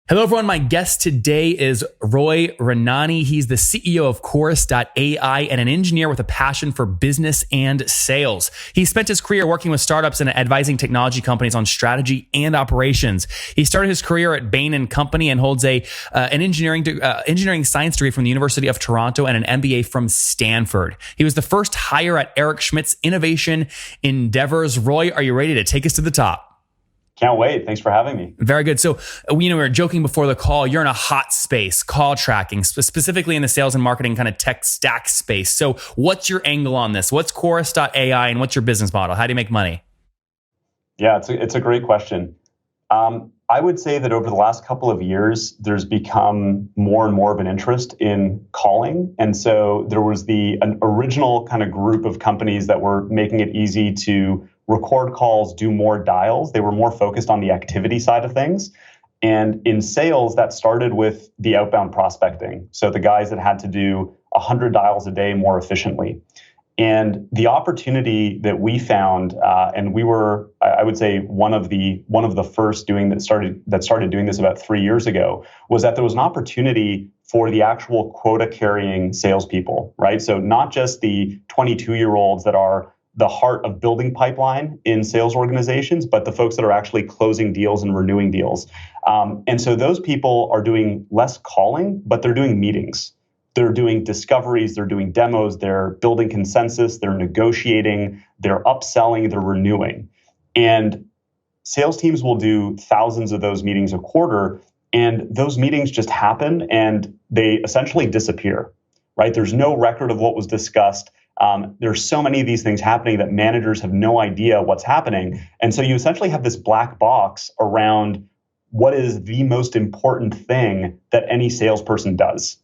Hello, everyone. My guest today is Roy Raanani. He's the CEO of Chorus.ai and an engineer with a passion for business and sales. He spent his career working with startups and advising technology companies on strategy and operations. He started his career at Bain & Company and holds an engineering science degree from the University of Toronto and an MBA from Stanford. He was the first hire at Eric Schmidt's innovation endeavors. Roy, are you ready to take us to the top? Can't wait. Thanks for having me. Very good. So, we were joking before the call, you're in a hot space, call tracking, specifically in the sales and marketing kind of tech stack space. So what's your angle on this? What's Chorus.ai and what's your business model? How do you make money? Yeah, it's a great question. I would say that over the last couple of years, there's become more and more of an interest in calling. And so there was an original kind of group of companies that were making it easy to record calls, do more dials. They were more focused on the activity side of things. And in sales, that started with the outbound prospecting. So the guys that had to do 100 dials a day more efficiently. And the opportunity that we found, and we were, I would say, one of the first that started doing this about 3 years ago, was that there was an opportunity for the actual quota-carrying salespeople, right? So not just the 22-year-olds that are the heart of building pipeline in sales organizations, but the folks that are actually closing deals and renewing deals. And so those people are doing less calling, but they're doing meetings. They're doing discoveries, they're doing demos, they're building consensus, they're negotiating, they're upselling, they're renewing. And sales teams will do thousands of those meetings a quarter, and those meetings just happen and they essentially disappear, right? There's no record of what was discussed. There's so many of these things happening that managers have no idea what's happening. And so you essentially have this black box around what is the most important thing that any salesperson does,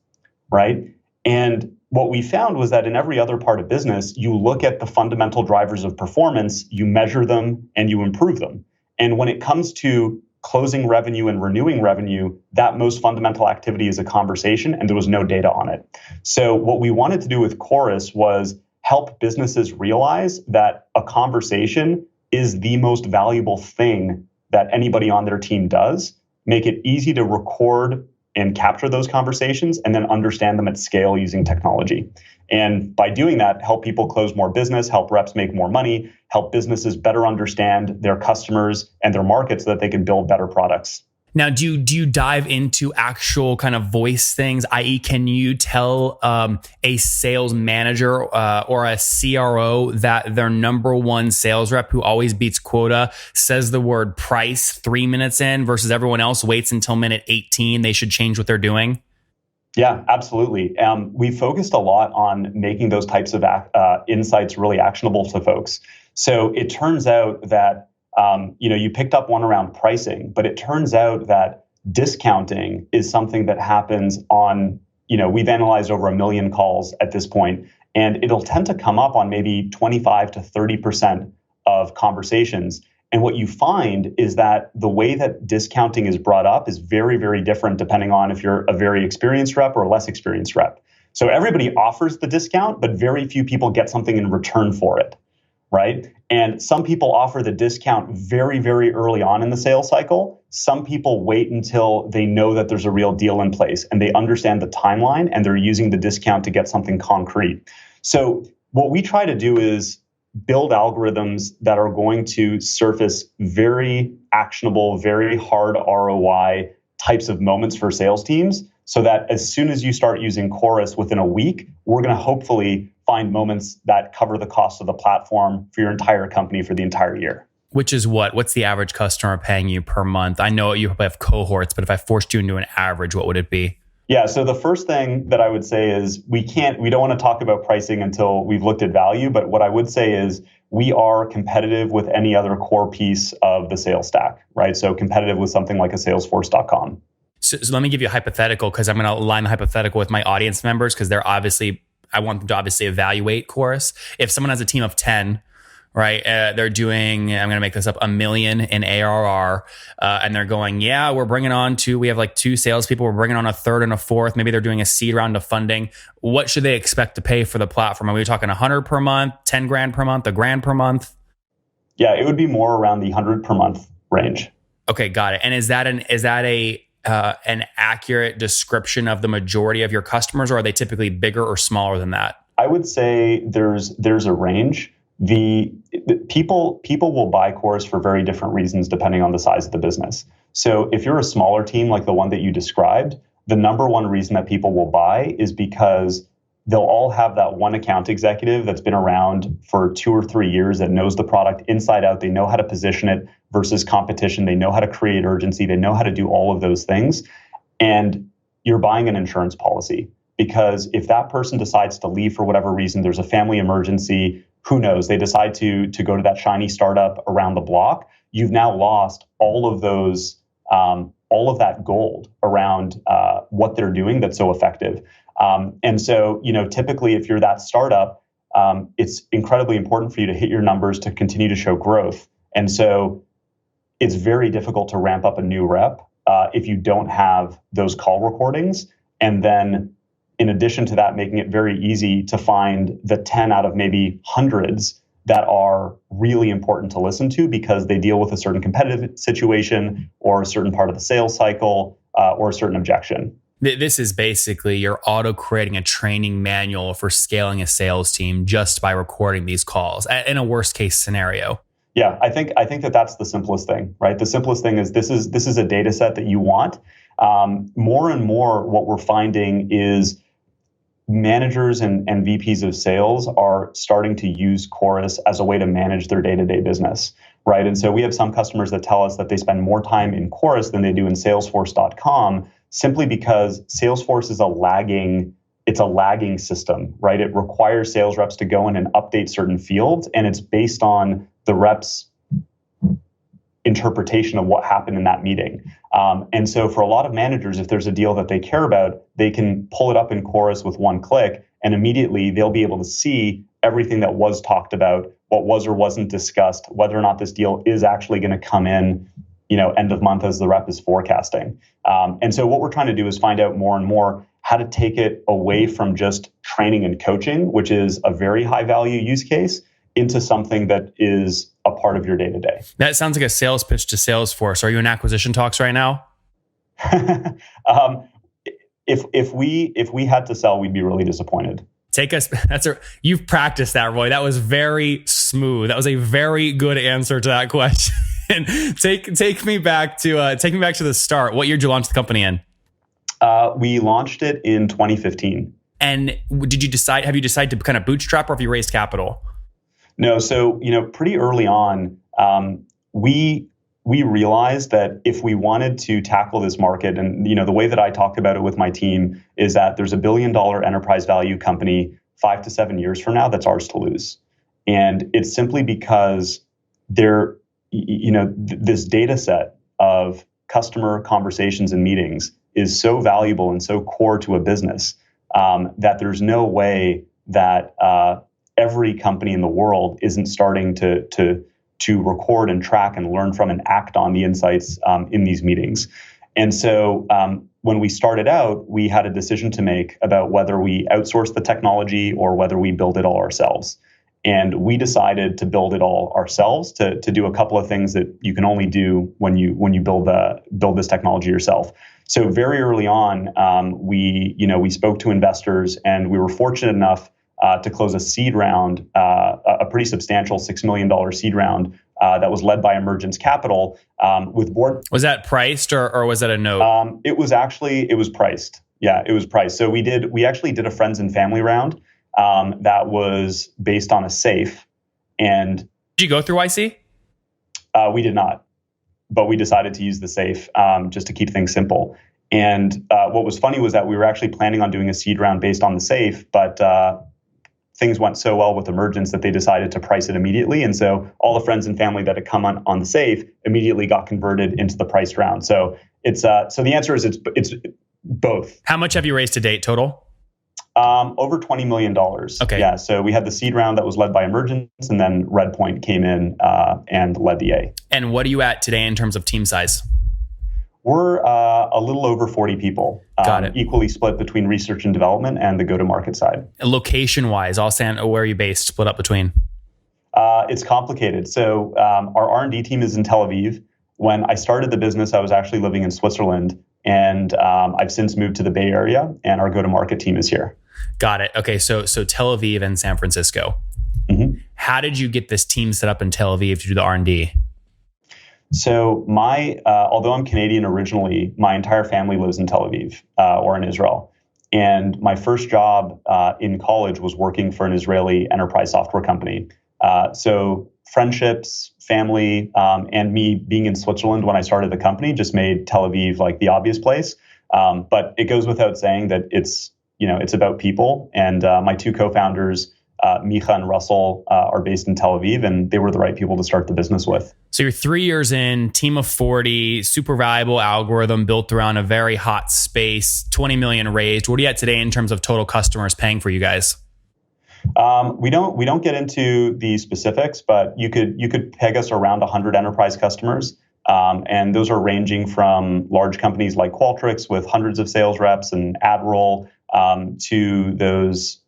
right? And what we found was that in every other part of business, you look at the fundamental drivers of performance, you measure them, and you improve them. And when it comes to closing revenue and renewing revenue, that most fundamental activity is a conversation, and there was no data on it. So what we wanted to do with Chorus was help businesses realize that a conversation is the most valuable thing that anybody on their team does, make it easy to record and capture those conversations, and then understand them at scale using technology. And by doing that, help people close more business, help reps make more money, help businesses better understand their customers and their markets so that they can build better products. Now, do you dive into actual kind of voice things, i.e. can you tell a sales manager or a CRO that their number one sales rep who always beats quota says the word price 3 minutes in versus everyone else waits until minute 18, they should change what they're doing? Yeah, absolutely. We focused a lot on making those types of insights really actionable to folks. So it turns out that you picked up one around pricing, but it turns out that discounting is something that happens on, we've analyzed over 1 million calls at this point, and it'll tend to come up on maybe 25 to 30% of conversations. And what you find is that the way that discounting is brought up is very, very different depending on if you're a very experienced rep or a less experienced rep. So everybody offers the discount, but very few people get something in return for it, right? And some people offer the discount very, very early on in the sales cycle. Some people wait until they know that there's a real deal in place and they understand the timeline and they're using the discount to get something concrete. So what we try to do is build algorithms that are going to surface very actionable, very hard ROI types of moments for sales teams so that as soon as you start using Chorus within a week, we're going to hopefully find moments that cover the cost of the platform for your entire company for the entire year. Which is what? What's the average customer paying you per month? I know you probably have cohorts, but if I forced you into an average, what would it be? Yeah, so the first thing that I would say is we don't want to talk about pricing until we've looked at value, but what I would say is we are competitive with any other core piece of the sales stack, right? So competitive with something like a Salesforce.com. So let me give you a hypothetical because I'm going to align the hypothetical with my audience members because I want them to obviously evaluate Chorus. If someone has a team of 10, right, they're doing, I'm going to make this up, $1 million in ARR, and they're going, yeah, we have like 2 salespeople, we're bringing on a third and a fourth. Maybe they're doing a seed round of funding. What should they expect to pay for the platform? Are we talking 100 per month, 10 grand per month, $1,000 per month? Yeah, it would be more around the 100 per month range. Okay, got it. And is that a an accurate description of the majority of your customers, or are they typically bigger or smaller than that? I would say there's a range. The people will buy Chorus for very different reasons depending on the size of the business. So if you're a smaller team like the one that you described, the number one reason that people will buy is because they'll all have that one account executive that's been around for 2 or 3 years that knows the product inside out. They know how to position it versus competition. They know how to create urgency. They know how to do all of those things. And you're buying an insurance policy because if that person decides to leave for whatever reason, there's a family emergency, who knows, they decide to go to that shiny startup around the block, you've now lost all of those, all of that gold around what they're doing that's so effective. And so, typically if you're that startup, it's incredibly important for you to hit your numbers to continue to show growth. And so it's very difficult to ramp up a new rep if you don't have those call recordings. And then in addition to that, making it very easy to find the 10 out of maybe hundreds that are really important to listen to because they deal with a certain competitive situation or a certain part of the sales cycle or a certain objection. This is basically you're auto-creating a training manual for scaling a sales team just by recording these calls in a worst-case scenario. Yeah, I think that that's the simplest thing, right? The simplest thing is this is a data set that you want. More and more, what we're finding is managers and VPs of sales are starting to use Chorus as a way to manage their day-to-day business, right? And so we have some customers that tell us that they spend more time in Chorus than they do in Salesforce.com simply because Salesforce is a lagging system, right? It requires sales reps to go in and update certain fields, and it's based on the reps' interpretation of what happened in that meeting. And so for a lot of managers, if there's a deal that they care about, they can pull it up in Chorus with one click, and immediately they'll be able to see everything that was talked about, what was or wasn't discussed, whether or not this deal is actually going to come in, end of month as the rep is forecasting. And so what we're trying to do is find out more and more how to take it away from just training and coaching, which is a very high value use case, into something that is a part of your day to day. That sounds like a sales pitch to Salesforce. Are you in acquisition talks right now? If we had to sell, we'd be really disappointed. You've practiced that, Roy. That was very smooth. That was a very good answer to that question. Take me back to the start. What year did you launch the company in? We launched it in 2015. And have you decided to kind of bootstrap, or have you raised capital? No. So, pretty early on, we realized that if we wanted to tackle this market, and, the way that I talk about it with my team is that there's $1 billion enterprise value company 5 to 7 years from now that's ours to lose. And it's simply because this data set of customer conversations and meetings is so valuable and so core to a business that there's no way that every company in the world isn't starting to record and track and learn from and act on the insights in these meetings. And so when we started out, we had a decision to make about whether we outsource the technology or whether we build it all ourselves. And we decided to build it all ourselves to do a couple of things that you can only do when you build this technology yourself. So very early on, we spoke to investors, and we were fortunate enough to close a seed round, a pretty substantial $6 million seed round that was led by Emergence Capital with board. Was that priced or was that a note? It was priced. Yeah, it was priced. So we actually did a friends and family round that was based on a safe. And did you go through YC? We did not, but we decided to use the safe just to keep things simple. And what was funny was that we were actually planning on doing a seed round based on the safe, but things went so well with Emergence that they decided to price it immediately. And so all the friends and family that had come on the safe immediately got converted into the priced round. So it's so the answer is it's both. How much have you raised to date total? Over $20 million. Okay. Yeah. So we had the seed round that was led by Emergence, and then Redpoint came in and led the A. And what are you at today in terms of team size? We're a little over 40 people. Got it. Equally split between research and development and the go-to-market side. Location-wise, where are you based, split up between? It's complicated. So our R&D team is in Tel Aviv. When I started the business, I was actually living in Switzerland. And I've since moved to the Bay Area, and our go-to-market team is here. Got it. Okay, so Tel Aviv and San Francisco. Mm-hmm. How did you get this team set up in Tel Aviv to do the R&D? So although I'm Canadian originally, my entire family lives in Tel Aviv or in Israel. And my first job in college was working for an Israeli enterprise software company. So friendships, family, and me being in Switzerland when I started the company just made Tel Aviv like the obvious place. But it goes without saying that it's about people. And my two co-founders, Micha and Russell, are based in Tel Aviv, and they were the right people to start the business with. So you're 3 years in, team of 40, super valuable algorithm built around a very hot space, 20 million raised. What are you at today in terms of total customers paying for you guys? We don't get into the specifics, but you could peg us around 100 enterprise customers. And those are ranging from large companies like Qualtrics with hundreds of sales reps and Adroll, to those,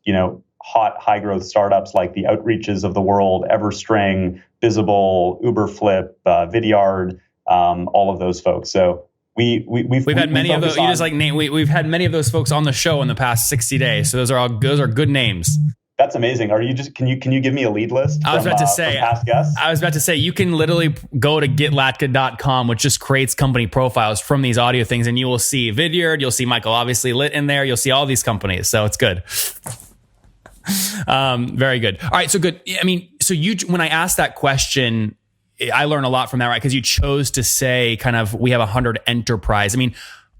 hot, high growth startups like the Outreaches of the world, Everstring, Visible, Uberflip, Vidyard, all of those folks. So we've had many of those. You just like name. We've had many of those folks on the show in the past 60 days. So those are good names. That's amazing. Are you just can you give me a lead list? I was about to say past guests? I was about to say you can literally go to getlatka.com, which just creates company profiles from these audio things, and you will see Vidyard, you'll see Michael obviously lit in there, you'll see all these companies. So it's good. Very good. All right, so good. I mean, so when I asked that question, I learned a lot from that, right? Because you chose to say kind of we have 100 enterprise. I mean,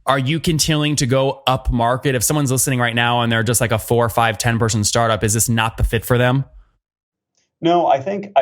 are you continuing to go up market? If someone's listening right now and they're just like a 4, 5, 10 person startup, is this not the fit for them? No, I think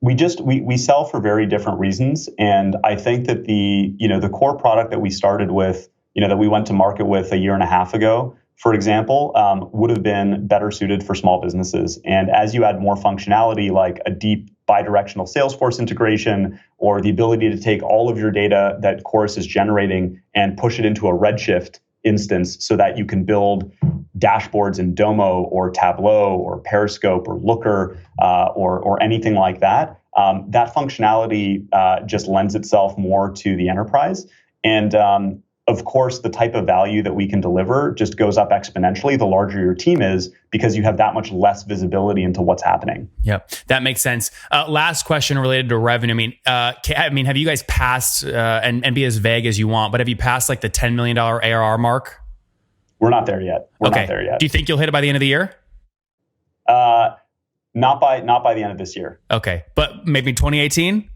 we sell for very different reasons, and I think that the core product that we started with, that we went to market with a year and a half ago, for example, would have been better suited for small businesses. And as you add more functionality, like a deep bidirectional Salesforce integration, or the ability to take all of your data that Chorus is generating and push it into a Redshift instance so that you can build dashboards in Domo or Tableau or Periscope or Looker or anything like that, that functionality just lends itself more to the enterprise. And of course, the type of value that we can deliver just goes up exponentially the larger your team is, because you have that much less visibility into what's happening. Yep, that makes sense. Last question related to revenue. I mean, have you guys passed, and be as vague as you want, but have you passed like the $10 million ARR mark? We're not there yet. We're not there yet. Do you think you'll hit it by the end of the year? Not by the end of this year. Okay, but maybe 2018?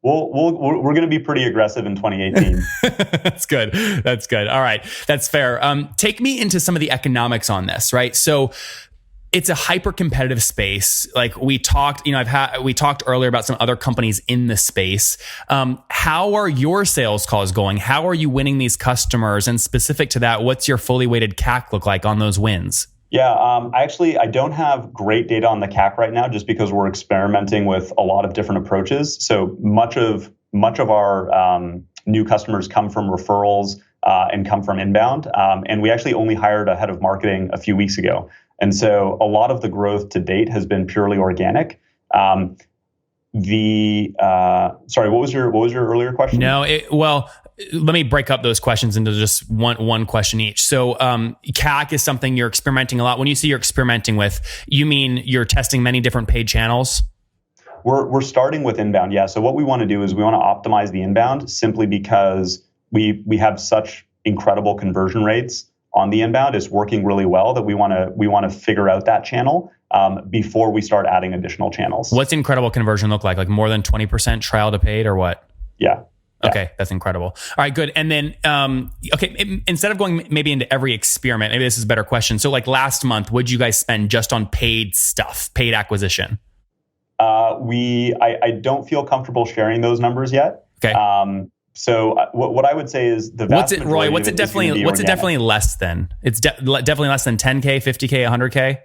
We're going to be pretty aggressive in 2018. That's good. That's good. All right. That's fair. Take me into some of the economics on this, right? So it's a hyper competitive space. Like we talked, we talked earlier about some other companies in the space. How are your sales calls going? How are you winning these customers? And specific to that, what's your fully weighted CAC look like on those wins? Yeah, I don't have great data on the CAC right now, just because we're experimenting with a lot of different approaches. So much of our new customers come from referrals and come from inbound. And we actually only hired a head of marketing a few weeks ago. And so a lot of the growth to date has been purely organic. Sorry, what was your earlier question? No, let me break up those questions into just one question each. So CAC is something you're experimenting a lot. When you say you're experimenting with, you mean you're testing many different paid channels? We're starting with inbound, yeah. So what we want to do is we want to optimize the inbound, simply because we have such incredible conversion rates on the inbound. It's working really well that we want to figure out that channel before we start adding additional channels. What's incredible conversion look like? Like more than 20% trial to paid, or what? Yeah. Okay, that's incredible. All right, good. And then, instead of going maybe into every experiment, maybe this is a better question. So like last month, what did you guys spend just on paid stuff, paid acquisition? I don't feel comfortable sharing those numbers yet. Okay. So what I would say is the vast majority Roy, what's it definitely less than? It's definitely less than 10K, 50K, 100K?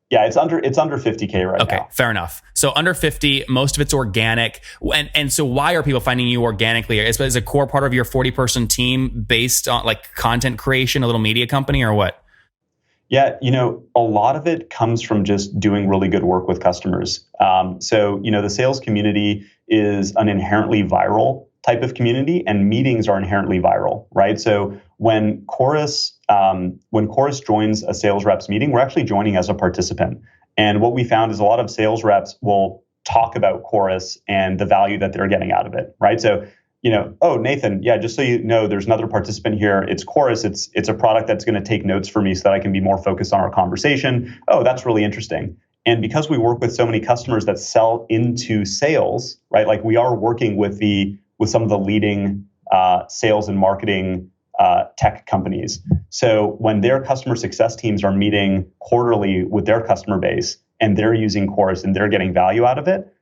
Yeah, it's under 50K right now. Okay, fair enough. So under 50, most of it's organic. And so why are people finding you organically? Is a core part of your 40-person team based on like content creation, a little media company, or what? Yeah, a lot of it comes from just doing really good work with customers. So the sales community is an inherently viral type of community, and meetings are inherently viral, right? So when Chorus joins a sales reps meeting, we're actually joining as a participant. And what we found is a lot of sales reps will talk about Chorus and the value that they're getting out of it, right? So, oh, Nathan, yeah, just so you know, there's another participant here. It's Chorus. It's a product that's going to take notes for me so that I can be more focused on our conversation. Oh, that's really interesting. And because we work with so many customers that sell into sales, right? Like we are working with some of the leading sales and marketing tech companies. So when their customer success teams are meeting quarterly with their customer base and they're using Chorus and they're getting value out of it,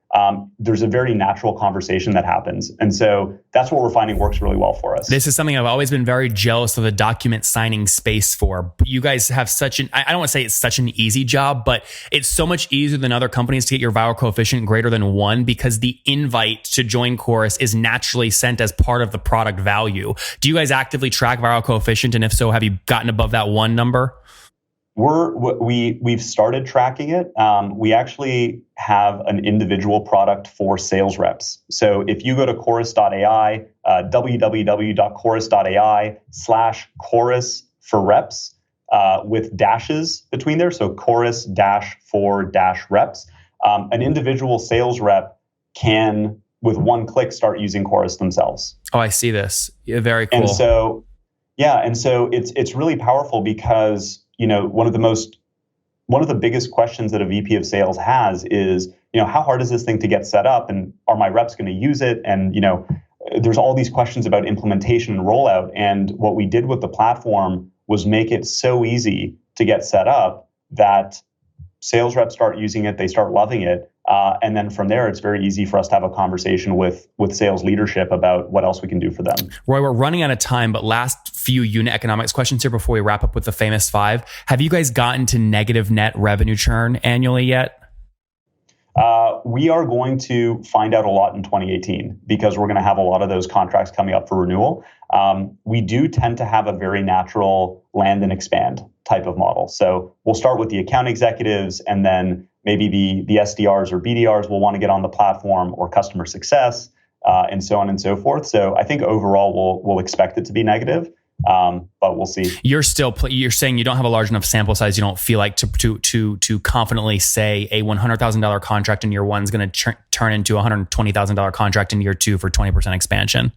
there's a very natural conversation that happens. And so that's what we're finding works really well for us. This is something I've always been very jealous of the document signing space for. You guys have I don't want to say it's such an easy job, but it's so much easier than other companies to get your viral coefficient greater than 1 because the invite to join Chorus is naturally sent as part of the product value. Do you guys actively track viral coefficient? And if so, have you gotten above that 1 number? We've started tracking it. We actually have an individual product for sales reps. So if you go to chorus.ai, www.chorus.ai/chorus for reps with dashes between there, so chorus-for-reps, an individual sales rep can, with one click, start using Chorus themselves. Oh, I see this. Yeah, very cool. And so it's really powerful because one of the biggest questions that a VP of sales has is, how hard is this thing to get set up, and are my reps going to use it? And there's all these questions about implementation and rollout. And what we did with the platform was make it so easy to get set up that sales reps start using it, they start loving it. And then from there, it's very easy for us to have a conversation with sales leadership about what else we can do for them. Roy, we're running out of time, but last few unit economics questions here before we wrap up with the famous 5. Have you guys gotten to negative net revenue churn annually yet? We are going to find out a lot in 2018 because we're going to have a lot of those contracts coming up for renewal. We do tend to have a very natural land and expand type of model. So we'll start with the account executives, and then maybe the SDRs or BDRs will want to get on the platform, or customer success, and so on and so forth. So I think overall we'll expect it to be negative. But we'll see. You're saying you don't have a large enough sample size. You don't feel like to confidently say a $100,000 contract in year 1 is going to turn into a $120,000 contract in year 2 for 20% expansion.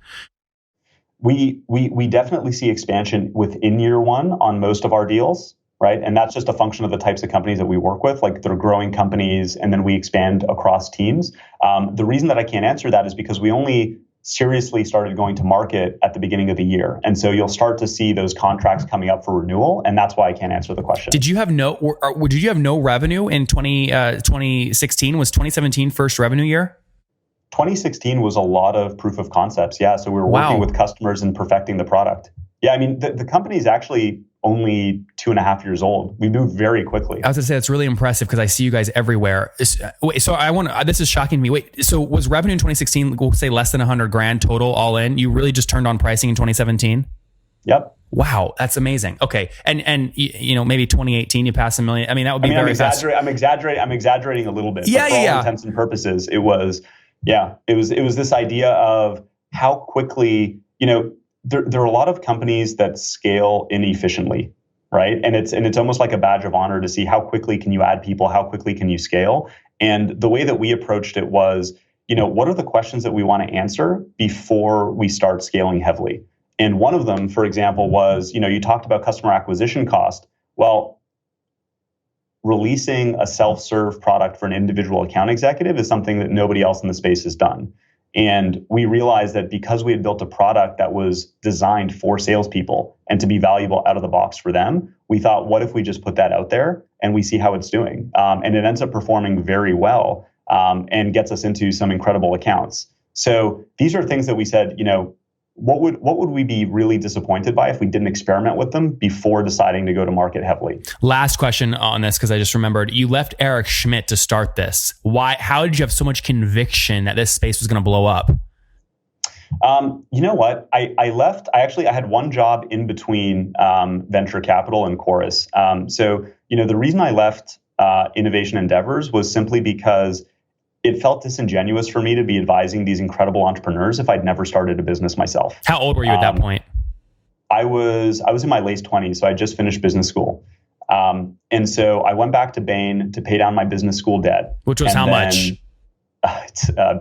We definitely see expansion within year 1 on most of our deals, right? And that's just a function of the types of companies that we work with. Like they're growing companies, and then we expand across teams. The reason that I can't answer that is because we only seriously started going to market at the beginning of the year. And so you'll start to see those contracts coming up for renewal. And that's why I can't answer the question. Did you have no revenue in 2016? Was 2017 first revenue year? 2016 was a lot of proof of concepts. Yeah. So we were working with customers and perfecting the product. Yeah. I mean, the company is actually only 2.5 years old. We moved very quickly. I was gonna say that's really impressive because I see you guys everywhere. Wait, so this is shocking to me. Wait, so was revenue in 2016, we'll say less than $100,000 total all in? You really just turned on pricing in 2017? Yep. Wow, that's amazing. Okay, and maybe 2018 you passed $1 million. I mean, that would be very fast. I'm exaggerating a little bit. Yeah, but for all intents and purposes, it was this idea of how quickly, There are a lot of companies that scale inefficiently, right? And it's almost like a badge of honor to see how quickly can you add people, how quickly can you scale. And the way that we approached it was, what are the questions that we want to answer before we start scaling heavily? And one of them, for example, was, you talked about customer acquisition cost. Well, releasing a self-serve product for an individual account executive is something that nobody else in the space has done. And we realized that because we had built a product that was designed for salespeople and to be valuable out of the box for them, we thought, what if we just put that out there and we see how it's doing? And it ends up performing very well and gets us into some incredible accounts. So these are things that we said, what would we be really disappointed by if we didn't experiment with them before deciding to go to market heavily? Last question on this, because I just remembered, you left Eric Schmidt to start this. Why? How did you have so much conviction that this space was going to blow up? You know what? I left. I had one job in between venture capital and Chorus. So the reason I left Innovation Endeavors was simply because it felt disingenuous for me to be advising these incredible entrepreneurs if I'd never started a business myself. How old were you at that point? I was in my late 20s, so I just finished business school. And so I went back to Bain to pay down my business school debt. Which was how much?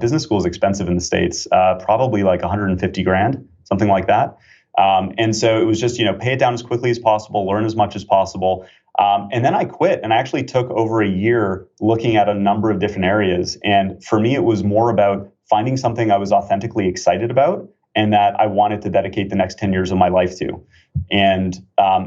Business school is expensive in the States, probably like 150 grand, something like that. And so it was just, pay it down as quickly as possible, learn as much as possible. And then I quit, and I actually took over a year looking at a number of different areas. And for me, it was more about finding something I was authentically excited about and that I wanted to dedicate the next 10 years of my life to. And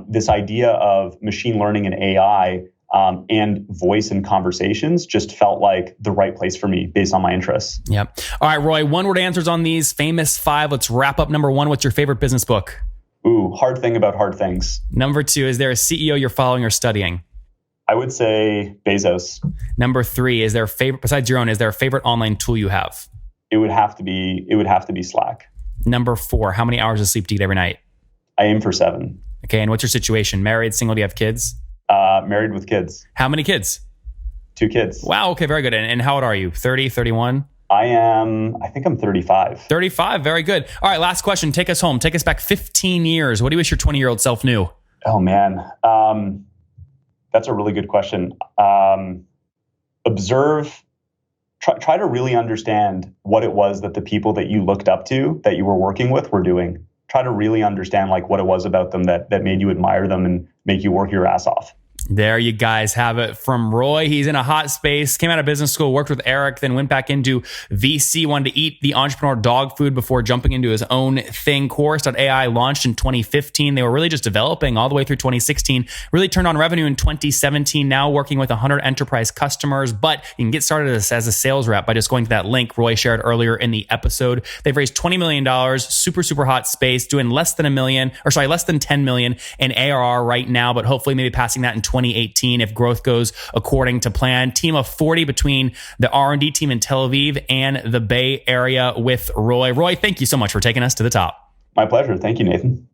this idea of machine learning and AI and voice and conversations just felt like the right place for me based on my interests. Yep. All right, Roy, one-word answers on these famous 5. Let's wrap up. Number 1, what's your favorite business book? Ooh, Hard Thing About Hard Things. Number 2, is there a CEO you're following or studying? I would say Bezos. Number 3, is there a favorite, besides your own, is there a favorite online tool you have? It would have to be Slack. Number 4, how many hours of sleep do you get every night? I aim for 7. Okay, and what's your situation? Married, single, do you have kids? Married with kids. How many kids? 2 kids. Wow, okay, very good. And how old are you? 30, 31? I think I'm 35. 35, very good. All right, last question. Take us home. Take us back 15 years. What do you wish your 20-year-old self knew? Oh, man. That's a really good question. Observe, try to really understand what it was that the people that you looked up to, that you were working with, were doing. Try to really understand like what it was about them that made you admire them and make you work your ass off. There you guys have it from Roy. He's in a hot space, came out of business school, worked with Eric, then went back into VC, wanted to eat the entrepreneur dog food before jumping into his own thing. Chorus.ai launched in 2015. They were really just developing all the way through 2016, really turned on revenue in 2017, now working with 100 enterprise customers. But you can get started as a sales rep by just going to that link Roy shared earlier in the episode. They've raised $20 million, super, super hot space, doing less than $10 million in ARR right now, but hopefully maybe passing that in 2018 if growth goes according to plan. Team of 40 between the R&D team in Tel Aviv and the Bay Area with Roy. Roy, thank you so much for taking us to the top. My pleasure. Thank you, Nathan.